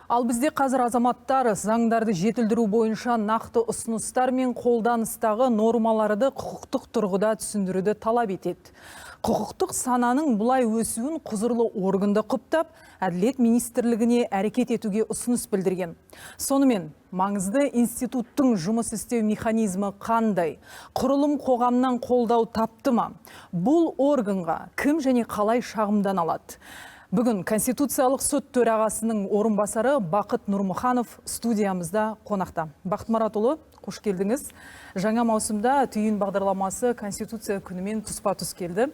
Ал бізде қазір азаматтар заңдарды жетілдіру бойынша нақты ұсыныстар мен қолданыстағы нормаларды құқықтық тұрғыда түсіндіруді талап етеді. Құқықтық сананың бұлай өсуін құзырлы органды құптап, Әділет министрлігіне әрекет етуге ұсыныс білдірген. Сонымен, маңызды институттың жұмыс істеу механизмі қандай? Құрылым қоғамнан қолдау тапты ма? Бұл органға кім және қалай шағымдан алады? Бүгін Конституциялық сот төрағасының орынбасары Бақыт Нұрмұханов студиямызда қонақта. Бақыт Маратұлы, қош келдіңіз. Жаңа маусымда түйін бағдарламасы Конституция күнімен тұспа-тұс келді.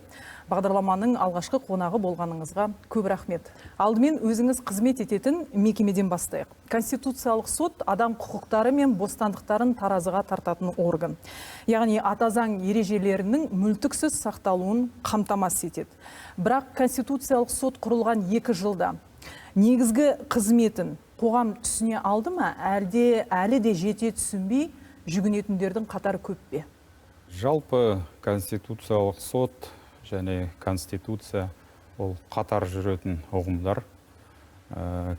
Бағдарламаның алғашқы қонағы болғаныңызға көп рахмет. Алдымен өзіңіз қызмет ететін мекемеден бастайық. Конституциялық сот адам құқықтары мен бостандықтарын таразыға тартатын орган. Яғни ата заң ережелерінің мүлтіксіз сақталуын қамтамасыз етеді. Бірақ Конституциялық сот құрылған 2 жылда негізгі қызметін қоғам түсіне алды ма, әлі де жете түсінбей жүгінетіндердің қатары көп пе? Жалпы Конституциялық сот және Конституция ол қатар жүретін ұғымдар.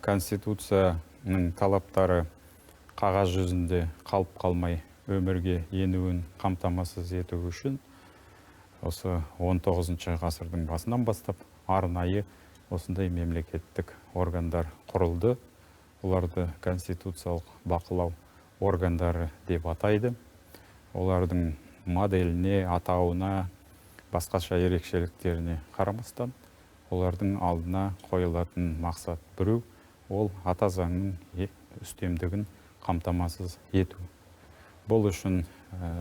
Конституцияның талаптары қағаз жүзінде қалып қалмай өмірге енуін қамтамасыз ету үшін осы 19 ғасырдың басынан бастап арнайы осындай мемлекеттік органдар құрылды. Оларды конституциялық бақылау органдары деп атайды. Олардың моделіне, атауына, басқаша ерекшеліктеріне қарамастан, олардың алдына қойылатын мақсат біреу, ол ата заңның үстемдігін қамтамасыз ету. Бұл үшін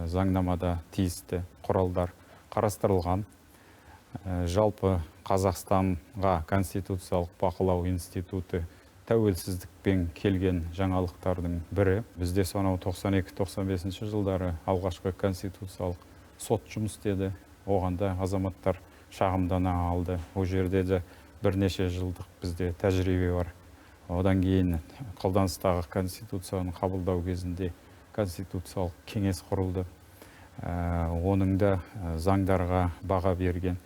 заңнамада тиісті құралдар қарастырылған. Жалпы Қазақстанға конституциялық бақылау институты тәуелсіздікпен келген жаңалықтардың бірі. Бізде сонау 92-95 жылдары алғашқы конституциялық сот жұмыс істеді. Оғанда азаматтар шағымдана алды. Ол жерде де бірнеше жылдық бізде тәжірибе бар. Одан кейін қолданыстағы конституцияны қабылдау кезінде конституциялық кеңес құрылды. Оның да заңдарға баға берген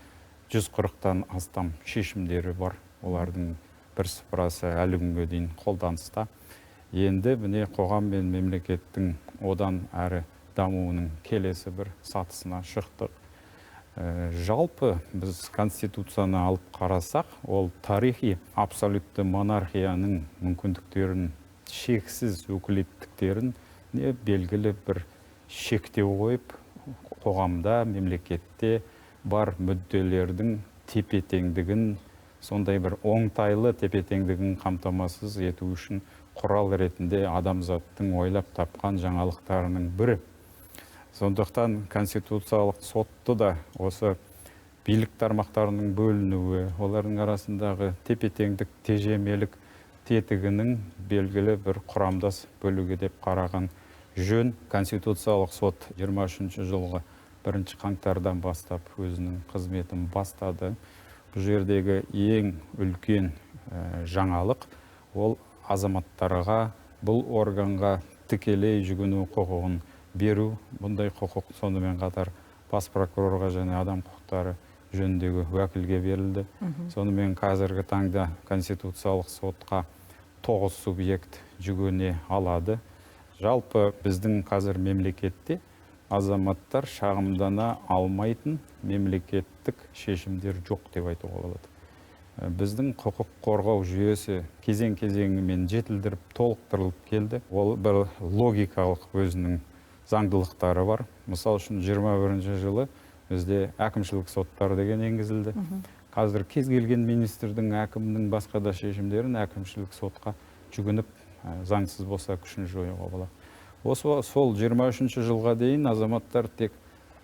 140-тан астам шешімдері бар. Олардың бірсыпырасы әлі күнге дейін қолданыста. Енді міне қоғам мен мемлекеттің одан әрі дамуының келесі бір сатысына шықтық. Жалпы біз конституцияны алып қарасақ, ол тарихи абсолютті монархияның мүмкіндіктерін, шексіз өкілеттіктерін белгілі бір шектеу қойып, қоғамда, мемлекетте бар мүдделердің тепе-теңдігін, сондай бір оңтайлы тепе-теңдігін қамтамасыз ету үшін құрал ретінде адамзаттың ойлап тапқан жаңалықтарының бірі. Сондықтан конституциялық сотты да осы билік тармақтарының бөлінуі, олардың арасындағы тепе-теңдік, тежемелік тетігінің белгілі бір құрамдас бөлігі деп қараған жөн. Конституциялық сот 23 жылғы 1 қаңтардан бастап өзінің қызметін бастады. Бұл жердегі ең үлкен жаңалық ол азаматтарға бұл органға тікелей жүгіну құқығын беру. Бұндай құқық сонымен қатар бас прокурорға және адам құқықтары жөніндегі уәкілге берілді. Сонымен қазіргі таңда конституциялық сотқа 9 субъект жүгіне алады. Жалпы біздің қазір мемлекетте азаматтар шағымдана алмайтын мемлекеттік шешімдер жоқ деп айтуға болады. Біздің құқық қорғау жүйесі кезең-кезеңімен жетілдіріп, толықтырылып келді. Ол бір логикалық өзінің заңдылықтары бар. Мысал үшін 21 жылы бізде әкімшілік соттар деген енгізілді. Қазір кез келген министрдің, әкімнің басқа да шешімдерін әкімшілік сотқа жүгініп, заңсыз болса күшін жоюға болады. Сол 23 жылға дейін азаматтар тек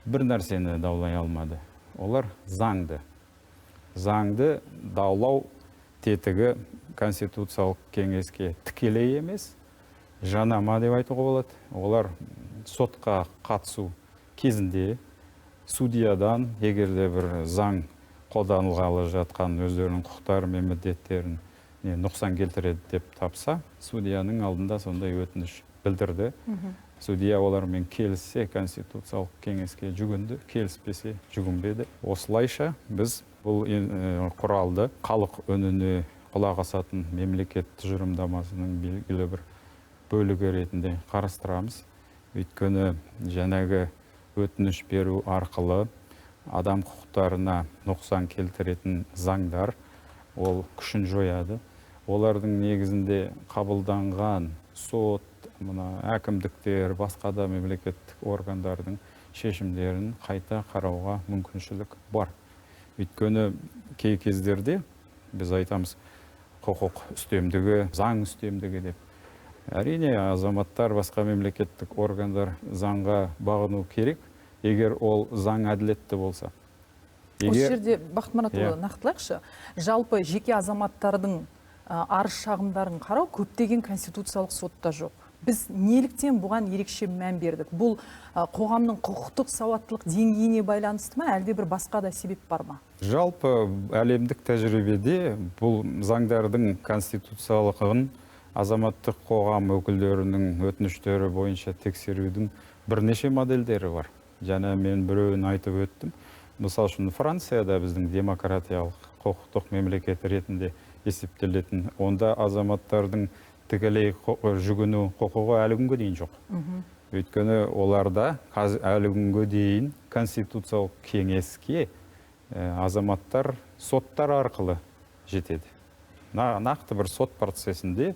бір нәрсені даулай алмады. Олар заңды. Заңды даулау тетігі конституциялық кеңеске тікелей емес, жанама деп айтуға болады. Олар сотқа қатысу кезінде судьядан, егерде бір заң қолданылғалы жатқан өздерінің құқықтары мен міндеттерін нұқсан келтіреді деп тапса, судьяның алдында сондай өтініш білдірді. Судья олармен келіссе, конституциялық кеңеске жүгінді, келіспесе жүгінбеді. Осылайша біз бұл құралды халық үніне құлақ асатын мемлекет тұжырымдамасының белгілі бір бөлігі ретінде қарастырамыз. Өйткені жәнегі өтініш беру арқылы адам құқықтарына нұқсан келтіретін заңдар ол күшін жояды. Олардың негізінде қабылданған сот, әкімдіктер, басқа да мемлекеттік органдардың шешімдерін қайта қарауға мүмкіншілік бар. Өйткені кей кездерде біз айтамыз құқық үстемдігі, заң үстемдігі деп. Әрине, азаматтар, басқа мемлекеттік органдар заңға бағыну керек, егер ол заң әділетті болса. Осы жерде Бақтымаратұлы нақтылайықшы, жалпы жеке азаматтардың арыз шағымдарын қарау көптеген конституциялық сотта жоқ. Біз неліктен бұған ерекше мән бердік? Бұл қоғамның құқықтық сауаттылық деңгейіне байланысты ма, әлде бір басқа да себеп бар ма? Жалпы әлемдік тәжірибеде бұл заңдардың конституциялығын азаматтық қоғам өкілдерінің өтініштері бойынша тексерудің бірнеше модельдері бар. Және мен біреуін айтып өттім. Мысал үшін Францияда біздің демократиялық құқықтық мемлекет ретінде есептелетін, онда азаматтардың тікелей жүгіну құқығы әлі күнге дейін жоқ. Өйткені оларда әлі күнге дейін конституциялық кеңеске азаматтар соттар арқылы жетеді. Нақты бір сот процесінде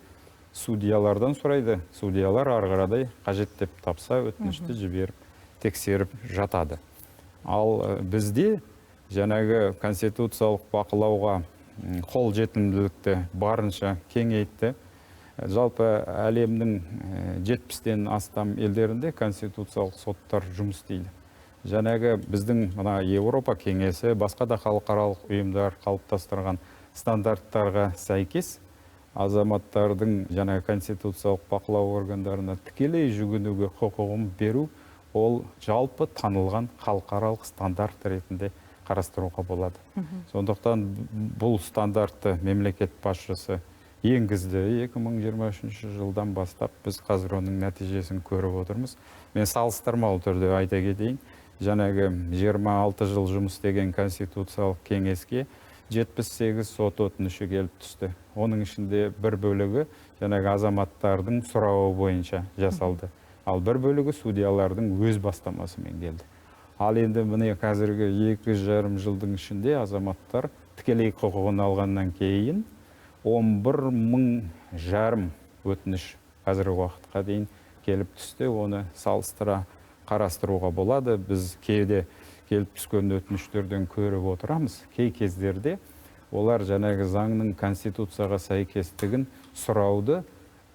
судьялардан сұрайды. Судьялар арғарадай қажет деп тапса өтінішті жіберіп, тексеріп жатады. Ал бізде жаңағы конституциялық бақылауға қол жетімділікті барынша кеңейтті. Жалпы әлемнің 70-тен астам елдерінде конституциялық соттар жұмыс істейді. Жаңағы біздің Еуропа кеңесі, басқа да халықаралық ұйымдар қалыптастырған стандарттарға сәйкес азаматтардың жаңағы конституциялық бақылау органдарына тікелей жүгінуге құқығын беру ол жалпы танылған халықаралық стандарт ретінде қарастыруға болады. Сондықтан бұл стандартты мемлекет басшысы енгізді. 2023 жылдан бастап біз қазір оның нәтижесін көріп отырмыз. Мен салыстырмалы түрде айта кетейін. Жаңағы 26 жыл жұмыс істеген конституциялық кеңеске 78 сот өтініші келіп түсті. Оның ішінде бір бөлігі жаңағы азаматтардың сұрауы бойынша жасалды. Ал бір бөлігі судьялардың өз бастамасымен келді. Ал енді міне қазіргі 2,5 жылдың ішінде азаматтар тікелей құқығын алғаннан кейін 11,500 өтініш қазіргі уақытқа дейін келіп түсті. Оны салыстыра қарастыруға болады. Біз кейде келіп түскен өтініштерден көріп отырамыз. Кей кездерде олар жаңағы заңның конституцияға сәйкестігін сұрауды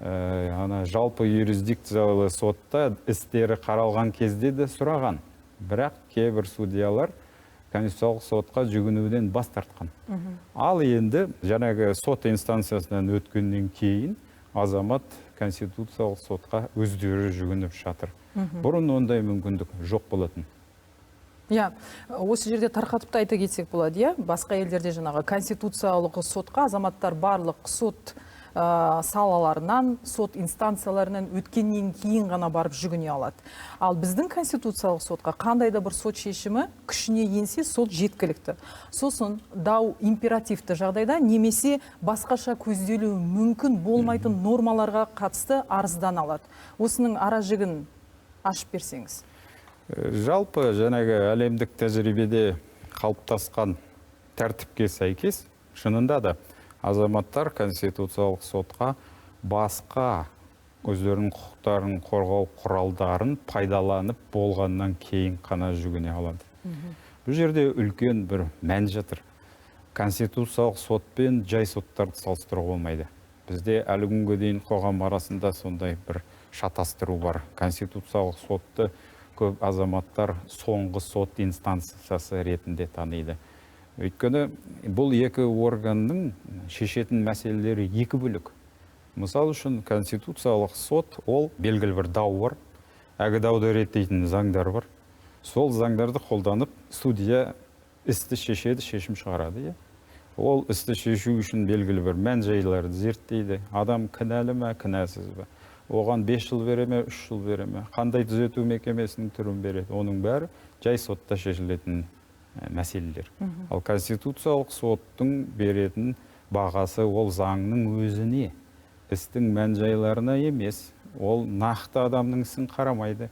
жалпы юрисдикциялы сотта істері қаралған кезде де сұраған. Бірақ кейбір судьялар конституциялық сотқа жүгінуден бас тартқан. Ал енді жаңағы сот инстанциясынан өткеннен кейін азамат конституциялық сотқа өздері жүгініп жатыр. Бұрын ондай мүмкіндік жоқ болатын. Осы жерде тарқатып айта кетсек болады, басқа елдерде жаңағы конституциялық сотқа азаматтар барлық сот салаларынан, сот инстанцияларынан өткеннен кейін ғана барып жүгіне алады. Ал біздің конституциялық сотқа қандай да бір сот шешімі күшіне енсе, сот жеткілікті. Сосын дау императивті жағдайда немесе басқаша көзделуі мүмкін болмайтын нормаларға қатысты арыздан алады. Осының ара жігін ашып берсеңіз. Жалпы жаңағы әлемдік тәжірибеде қалыптасқан тәртіпке сәйкес, шынында да азаматтар конституциялық сотқа басқа өздерінің құқықтарын қорғау құралдарын пайдаланып болғаннан кейін қана жүгіне алады. Бұл жерде үлкен бір мән жатыр. Конституциялық сот пен жай соттарды салыстыруға болмайды. Бізде әлі күнге дейін қоғам арасында сондай бір шатастыру бар. Конституциялық сотты көп азаматтар соңғы сот инстанциясы ретінде таниды. Өйткені бұл екі органның шешетін мәселелері екі бөлік. Мысал үшін конституциялық сот ол белгілі бір дау бар, әлгі дауды реттейтін заңдар бар. Сол заңдарды қолданып судья істі шешеді, шешім шығарады. Ол істі шешу үшін белгілі бір мән жайларды зерттейді. Адам кінәлі ме, кінәсіз бе? Оған 5 жыл бере ме, 3 жыл бере ме? Қандай түзету мекемесінің түрін береді? Оның бәрі жай сотта шешілетін мәселелер. Ал конституциялық соттың беретін бағасы ол заңның өзіне, істің мән жайларына емес. Ол нақты адамның ісін қарамайды,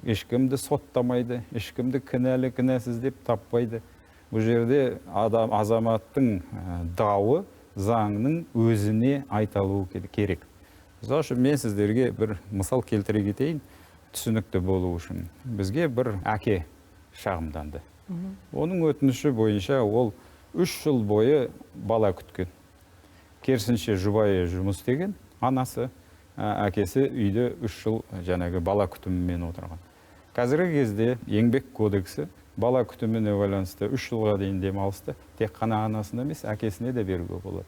ешкімді соттамайды, ешкімді кінәлі кінәсіз деп таппайды. Бұл жерде азаматтың дауы заңның өзіне айталуы керек. Мысалы үшін мен сіздерге бір мысал келтіре кетейін, түсінікті болу үшін. Бізге бір әке шағымданды. Оның өтініші бойынша ол 3 жыл бойы бала күткен. Керісінше жұбайы жұмыс істеген, анасы, әкесі үйде 3 жыл жаңағы бала күтімімен отырған. Қазіргі кезде еңбек кодексі бала күтіміне байланысты 3 жылға дейін демалысты тек қана анасына емес, әкесіне де беруге болады.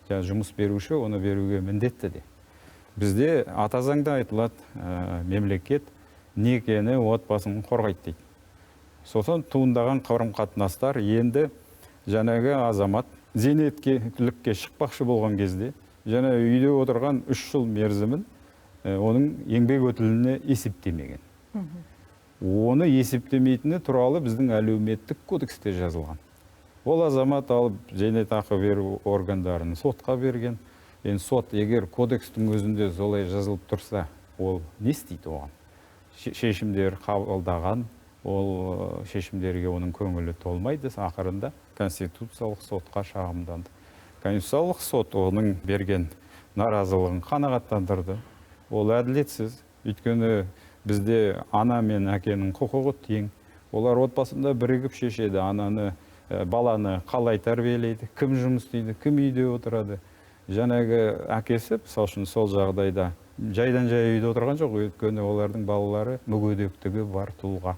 Жұмыс беруші оны беруге міндетті де. Бізде ата заңда айтылады, мемлекет некені отбасын қорғайды дейді. Сосын туындаған қарым-қатынастар енді жаңағы азамат зейнеткерлікке шықпақшы болған кезде, жаңа үйде отырған 3 жыл мерзімін оның еңбек өтіліне есептемеген. Оны есептемейтіні туралы біздің әлеуметтік кодексте жазылған. Ол азамат алып зейнетақы беру органдарын сотқа берген. Енді сот егер кодекстің өзінде солай жазылып тұрса, ол не істейді оған? Шешімдер қабылдаған, ол шешімдерге оның көңілі толмайды, ақырында Конституциялық сотқа шағымданды. Конституциялық сот оның берген наразылығын қанағаттандырды. Ол әділетсіз, өйткені бізде ана мен әкенің құқығы тең. Олар отбасында бірігіп шешеді, баланы қалай тәрбиелейді, кім жұмыс істейді, кім үйде отырады. Жаңағы әкесі, мысалы үшін сол жағдайда жайдан жай үйде отырған жоқ, өйткені олардың балалары мүгедектігі бар тұлға.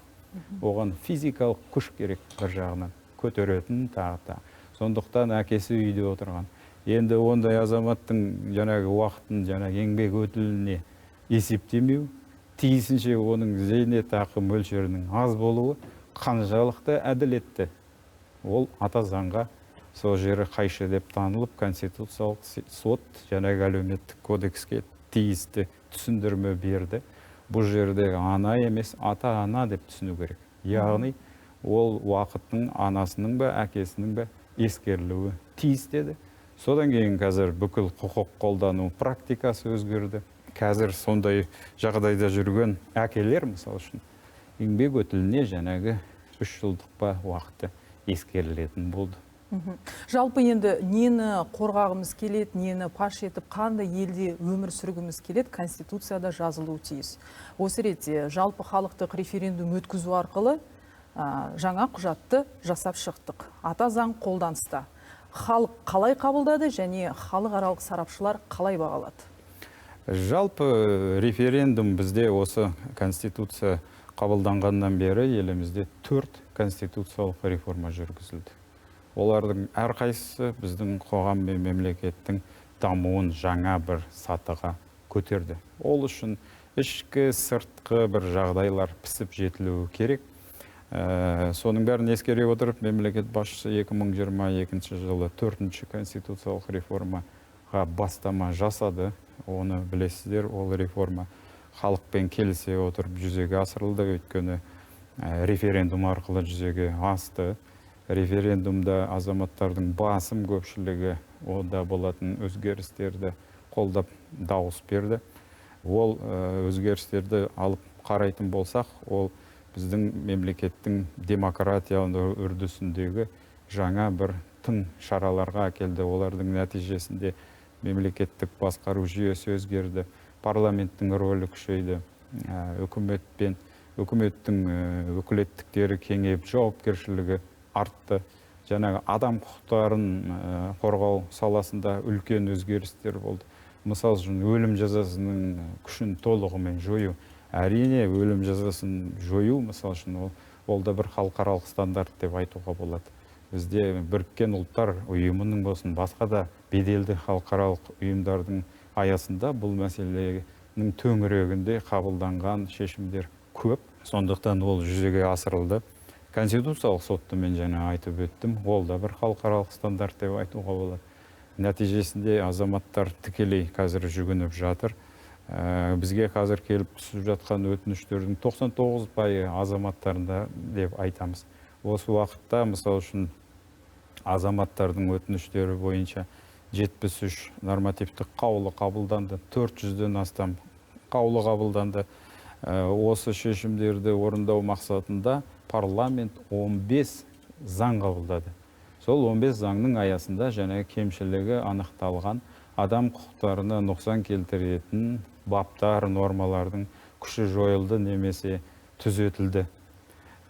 Оған физикалық күш керек бір жағынан, көтеретін тағы. Сондықтан әкесі үйде отырған. Енді ондай азаматтың жаңағы уақытын еңбек өтіліне есептемеу, тиісінше оның зейнетақы мөлшерінің аз болуы қаншалықты әділетті. Ол ата заңға сол жері қайшы деп танылып, Конституциялық сот жаңағы әлеуметтік кодекске тиісті түсіндірме берді. Бұл жерде ана емес, ата-ана деп түсіну керек. Яғни, ол уақыттың анасының ба, әкесінің ба ескерілуі тиіс деді. Содан кейін қазір бүкіл құқық қолдану практикасы өзгерді. Қазір сондай жағдайда жүрген әкелер, мысалы үшін, еңбек өтіліне жаңағы 3 жылдық па уақыты ескерілетін болды. Жалпы енді нені қорғағымыз келеді, нені паш етіп, қандай елде өмір сүргіміз келеді, Конституцияда жазылуы тиіс. Осы ретте жалпы халықтық референдум өткізу арқылы жаңа құжатты жасап шықтық. Ата заң қолданыста. Халық қалай қабылдады және халықаралық сарапшылар қалай бағалады? Жалпы референдум бізде осы Конституция қабылданғаннан бері елімізде 4 конституциялық реформа жүргізілді. Олардың әрқайсысы біздің қоғам мен мемлекеттің дамуын жаңа бір сатыға көтерді. Ол үшін ішкі сыртқы бір жағдайлар пісіп жетілуі керек. Соның бәрін ескере отырып, мемлекет басшысы 2022 жылы 4-ші конституциялық реформаға бастама жасады. Оны білесіздер, ол реформа халықпен келісе отырып жүзеге асырылды, өйткені референдум арқылы жүзеге асты. Референдумда азаматтардың басым көпшілігі онда болатын өзгерістерді қолдап дауыс берді. Ол өзгерістерді алып қарайтын болсақ, ол біздің мемлекеттің демократияның үрдісіндегі жаңа бір тың шараларға әкелді. Олардың нәтижесінде мемлекеттік басқару жүйесі өзгерді, парламенттің рөлі күшейді, үкіметтің өкілеттіктері кеңейіп, жауапкершілігі артты. Жаңағы адам құқықтарын қорғау саласында үлкен өзгерістер болды. Мысал үшін, өлім жазасының күшін толығымен жою. Әрине, өлім жазасын жою, мысал үшін, ол да бір халықаралық стандарт деп айтуға болады. Бізде Біріккен ұлттар ұйымының болсын, басқа да беделді халықаралық ұйымдардың аясында бұл мәселенің төңірегінде қабылданған шешімдер көп. Сондықтан ол жүзеге асырылды. Конституциялық сотты мен жаңа айтып өттім, ол да бір халықаралық стандарт деп айтуға болады. Нәтижесінде азаматтар тікелей қазір жүгініп жатыр. Бізге қазір келіп түсіп жатқан өтініштердің 99% азаматтарында деп айтамыз. Осы уақытта, мысал үшін, азаматтардың өтініштері бойынша 73 нормативтік қаулы қабылданды, 400-ден астам қаулы қабылданды. Осы шешімдерді орындау мақсатында парламент 15 заң қабылдады. Сол 15 заңның аясында және кемшілігі анықталған адам құқықтарына нұқсан келтіретін баптар, нормалардың күші жойылды немесе түзетілді.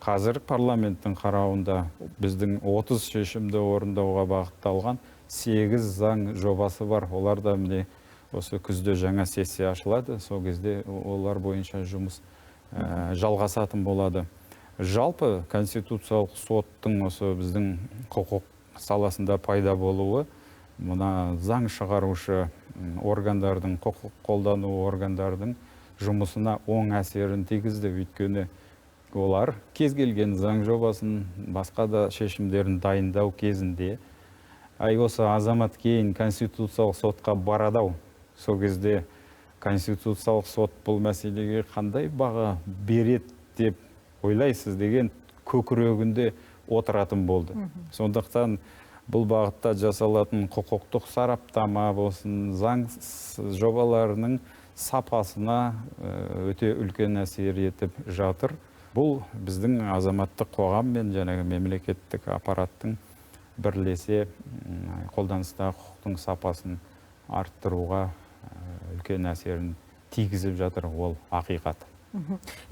Қазір парламенттің қарауында біздің 30 шешімді орындауға бағытталған 8 заң жобасы бар. Олар да міне осы күзде жаңа сессия ашылады. Сол кезде олар бойынша жұмыс жалғасатын болады. Жалпы конституциялық соттың осы біздің құқық саласында пайда болуы мына заң шығарушы органдардың, құқық қолдану органдардың жұмысына оң әсерін тигізді. Өйткені олар кез келген заң жобасын, басқа да шешімдерін дайындау кезінде осы азамат кейін конституциялық сотқа барады. Сол кезде конституциялық сот бұл мәселеге қандай баға береді деп ойлайсыз деген көкірегінде отыратын болды. Сондықтан бұл бағытта жасалатын құқықтық сараптама болсын, заң жобаларының сапасына өте үлкен әсер етіп жатыр. Бұл біздің азаматтық қоғаммен және мемлекеттік аппараттың бірлесе қолданыстағы құқықтың сапасын арттыруға үлкен әсерін тигізіп жатыр, ол ақиқат.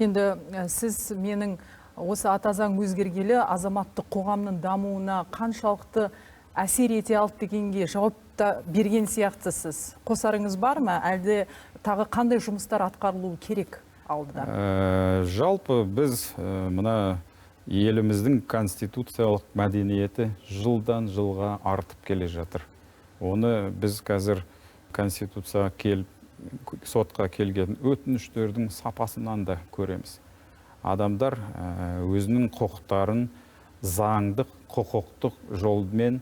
Енді сіз менің осы ата заң өзгергелі азаматтық қоғамның дамуына қаншалықты әсер ете алды дегенге жауап та берген сияқтысыз. Қосарыңыз бар ма? Әлде тағы қандай жұмыстар атқарылуы керек алдыда? Жалпы біз мына еліміздің конституциялық мәдениеті жылдан жылға артып келе жатыр. Оны біз қазір конституцияға келіп, сотқа келген өтініштердің сапасынан да көреміз. Адамдар өзінің құқықтарын заңдық, құқықтық жолмен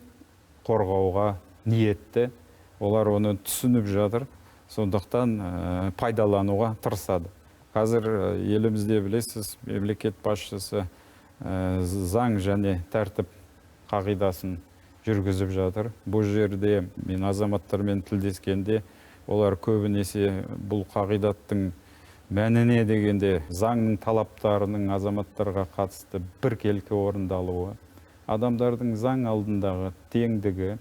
қорғауға ниетті. Олар оны түсініп жатыр. Сондықтан пайдалануға тырысады. Қазір елімізде білесіз, мемлекет басшысы заң және тәртіп қағидасын жүргізіп жатыр. Бұл жерде мен азаматтармен тілдескенде, олар көбінесе бұл қағидаттың мәніне дегенде заңның талаптарының азаматтарға қатысты біркелкі орындалуы, адамдардың заң алдындағы теңдігі,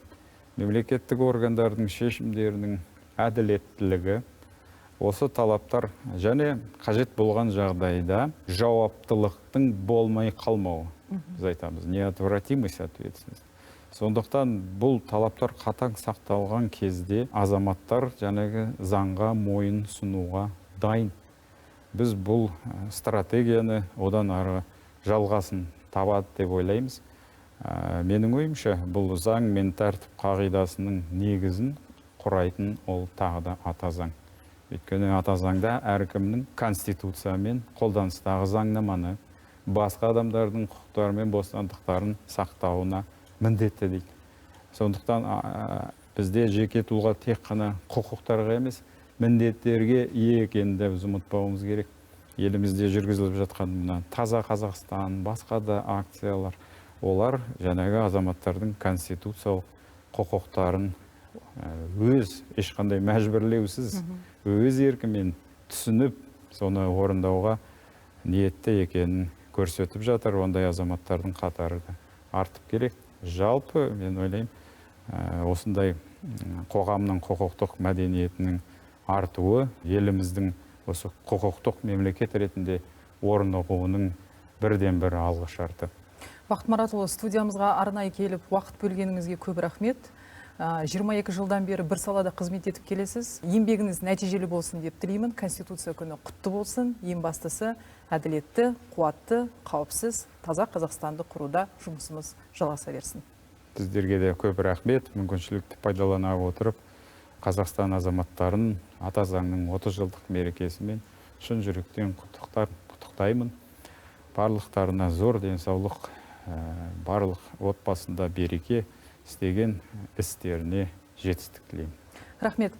мемлекеттік органдардың шешімдерінің әділеттілігі, осы талаптар және қажет болған жағдайда жауаптылықтың болмай қалмауы. Біз айтамыз, неотвратимость ответственность. Сондықтан бұл талаптар қатаң сақталған кезде азаматтар жәнегі заңға мойын сұнуға дайын. Біз бұл стратегияны одан ары жалғасын табады деп ойлаймыз. Менің ойымша, бұл заң мен тәртіп қағидасының негізін құрайтын ол тағы да ата заң. Өйткені ата заңда әркімнің конституциямен қолданыстағы заңнаманы басқа адамдардың құқықтары мен бостандықтарын сақтауына міндетті дейді. Сондықтан бізде жеке тұлға тек қана құқықтарға емес, міндеттерге ие екенін біз ұмытпауымыз керек. Елімізде жүргізіліп жатқан мына Таза Қазақстан, басқа да акциялар, олар жаңағы азаматтардың конституциялық құқықтарын өз ешқандай мәжбүрлеусіз, өз еркімен түсініп, соны орындауға ниетті екенін көрсетіп жатыр. Ондай азаматтардың қатары да артып керек. Жалпы, мен ойлаймын, осындай қоғамның құқықтық мәдениетінің артуы еліміздің осы құқықтық мемлекет ретінде орнығуының бірден бір алғы шарты. Бақыт Маратұлы, студиямызға арнайы келіп уақыт бөлгеніңізге көп рахмет. 22 жылдан бері бір салада қызмет етіп келесіз. Еңбегіңіз нәтижелі болсын деп тілеймін. Конституция күні құтты болсын. Ең бастысы әділетті, қуатты, қауіпсіз, таза Қазақстанды құруда жұмысымыз жалғаса берсін. Сіздерге де көп рахмет. Мүмкіншілікті пайдалана отырып, Қазақстан азаматтарын ата заңның 30 жылдық мерекесімен шын жүректен құттықтаймын. Барлықтарына зор денсаулық, барлық отбасында береке, істеген істеріне жетістік тілеймін. Рахмет.